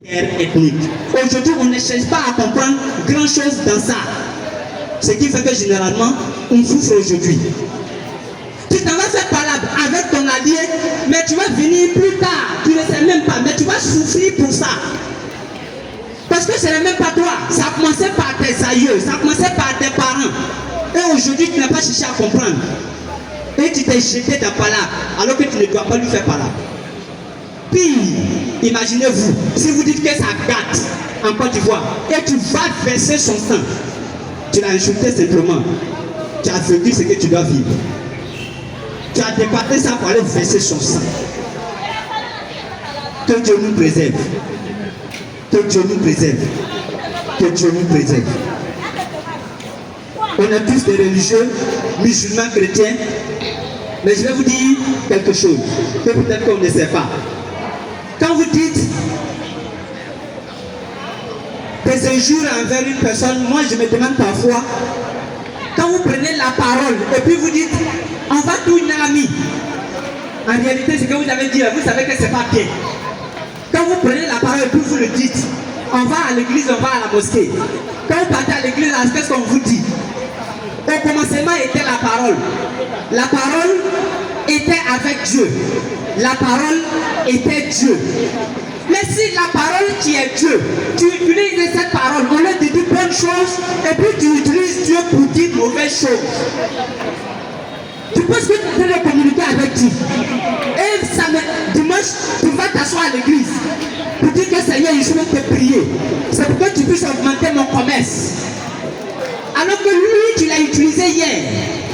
ethnique. Aujourd'hui, on ne cherche pas à comprendre grand chose dans ça. Ce qui fait que généralement, on souffre aujourd'hui. Tu t'en vas faire palabre avec ton allié, mais tu vas venir plus tard. Tu ne sais même pas, mais tu vas souffrir pour ça. Parce que ce n'est même pas toi. Ça a commencé par tes aïeux, ça a commencé par tes parents. Et aujourd'hui, tu n'as pas cherché à comprendre. Et tu t'es jeté dans palabre, alors que tu ne dois pas lui faire palabre. Puis, imaginez-vous, si vous dites que ça gâte en Côte d'Ivoire, et tu vas verser son sang, tu l'as insulté simplement. Tu as vécu ce que tu dois vivre. Tu as débattu ça pour aller verser son sang. Que Dieu nous préserve. Que Dieu nous préserve. Que Dieu nous préserve. On est tous des religieux, musulmans, chrétiens. Mais je vais vous dire quelque chose que peut-être qu'on ne sait pas. Quand vous dites des injures envers une personne, moi je me demande parfois, quand vous prenez la parole et puis vous dites, on va tout une amie. En réalité, ce que vous avez dit, vous savez que ce n'est pas bien. Quand vous prenez la parole et puis vous le dites, on va à l'église, on va à la mosquée. Quand vous partez à l'église, qu'est-ce qu'on vous dit? Au commencement était la parole. La parole était avec Dieu. La parole était Dieu. Mais si la parole qui est Dieu, tu utilises cette parole au lieu de dire bonnes choses et puis tu utilises Dieu pour dire mauvaises choses. Tu penses que tu es en train de communiquer avec Dieu. Et dimanche, tu vas t'asseoir à l'église pour dire que Seigneur, je vais te prier. C'est pour que tu puisses augmenter mon commerce. Alors que lui, tu l'as utilisé hier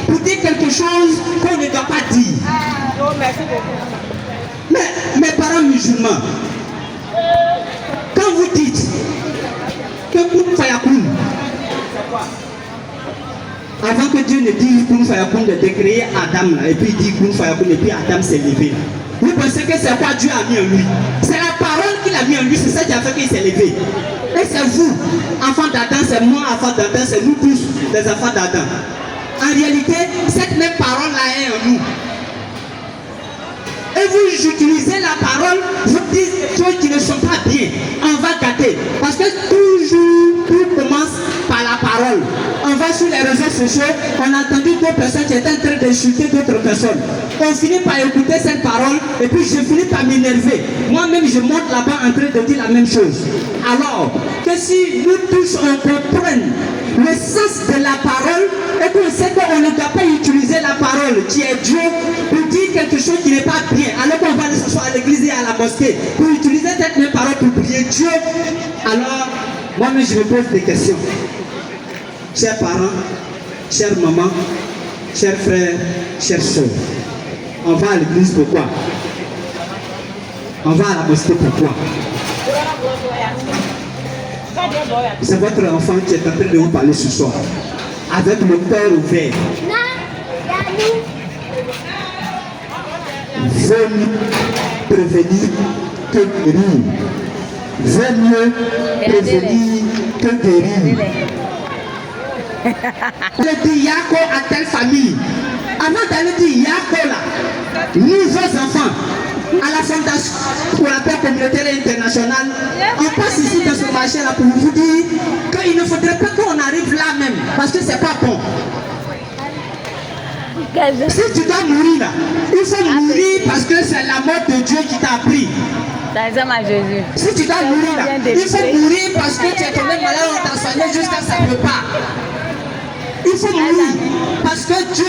pour dire quelque chose qu'on ne doit pas dire. Mais mes parents musulmans, quand vous dites que Kun Fayakoun, avant que Dieu ne dise Kun Fayakoun de décréer Adam là, et puis il dit Kun Fayakoun et puis Adam s'est levé, vous pensez que c'est quoi Dieu a mis en lui? C'est la parole qu'il a mis en lui, c'est ça qui a fait qu'il s'est levé. Et c'est vous, enfants d'Adam, c'est moi, enfants d'Adam, c'est nous tous, les enfants d'Adam. En réalité, cette même parole-là est en nous. Et vous utilisez la parole, vous dites des choses qui ne sont pas bien. On va gâter. Parce que toujours, tout commence par la parole. On va sur les réseaux sociaux, on a entendu d'autres personnes qui étaient en train d'insulter d'autres personnes. On finit par écouter cette parole et puis je finis par m'énerver. Moi-même, je monte là-bas en train de dire la même chose. Alors, que si nous tous on comprenne le sens de la parole et qu'on sait qu'on ne doit pas utiliser la parole qui est Dieu pour dire quelque chose qui n'est pas bien, alors qu'on va aller s'asseoir à l'église et à la mosquée pour utiliser cette même parole pour prier Dieu, alors moi-même je me pose des questions. Chers parents, chères mamans, chers frères, chères soeurs, on va à l'église pourquoi? On va à la mosquée pourquoi? C'est votre enfant qui est en train de vous parler ce soir, avec le cœur ouvert. Vaut mieux prévenir que guérir. Vaut mieux prévenir que guérir. Je dis Yako à telle famille. Avant d'aller dire Yako là, nous vos enfants, à la Fondation pour la paix communautaire et internationale, on passe ici dans ce marché là pour vous dire qu'il ne faudrait pas qu'on arrive là même, parce que c'est pas bon. Si tu dois mourir là, il faut mourir parce que c'est la mort de Dieu qui t'a pris. Si tu dois mourir là, il faut mourir parce que tu es tombé malade, on t'a soigné jusqu'à ça ne peut pas. Il faut mourir parce que Dieu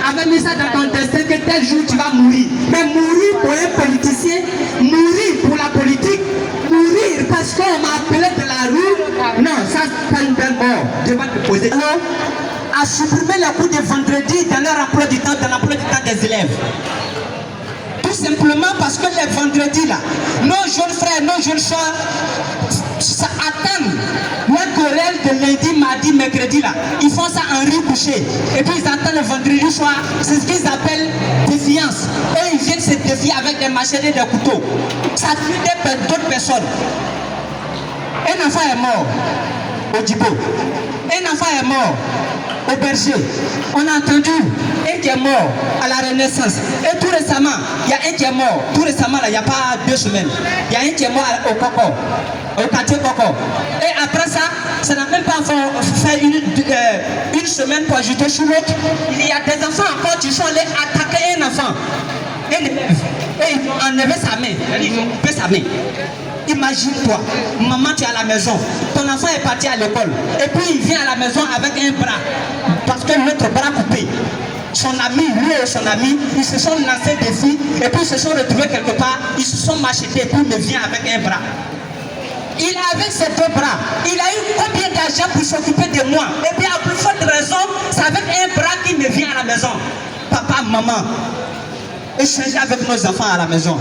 avait mis ça dans ton destin que tel jour tu vas mourir. Mais mourir pour un politicien, mourir pour la politique, mourir parce qu'on m'a appelé de la rue, non, ça c'est pas une belle mort. Je vais te poser. Alors, à supprimer les cours de vendredi dans leur emploi du temps, dans l'emploi du temps des élèves. Tout simplement parce que les vendredis là, nos jeunes frères, nos jeunes soeurs, ça attendent leur chorale de lundi, mardi, mercredi là. Ils font ça en riz couché. Et puis ils attendent le vendredi soir. C'est ce qu'ils appellent défiance. Et ils viennent se défier avec des machettes et des couteaux. Ça tue d'autres personnes. Un enfant est mort au Djibo. Un enfant est mort au berger. On a entendu un qui est mort à la Renaissance. Et tout récemment, il y a un qui est mort. Tout récemment, là, il n'y a pas 2 semaines. Il y a un qui est mort au Coco, au quartier Coco. Et après ça, ça n'a même pas fait une semaine pour ajouter sur l'autre. Il y a des enfants encore qui sont allés attaquer un enfant. Un élève. Et ils ont enlevé sa main. Ils ont coupé sa main. Imagine-toi, maman, tu es à la maison, ton enfant est parti à l'école, et puis il vient à la maison avec un bras, parce que l'autre bras coupé. Son ami, lui et son ami, ils se sont lancés des filles, et puis ils se sont retrouvés quelque part, ils se sont machetés, et puis il vient avec un bras. Il a avec ses 2 bras, il a eu combien d'argent pour s'occuper de moi? Et puis à plus forte raison, c'est avec un bras qu'il me vient à la maison. Papa, maman, échangez avec nos enfants à la maison.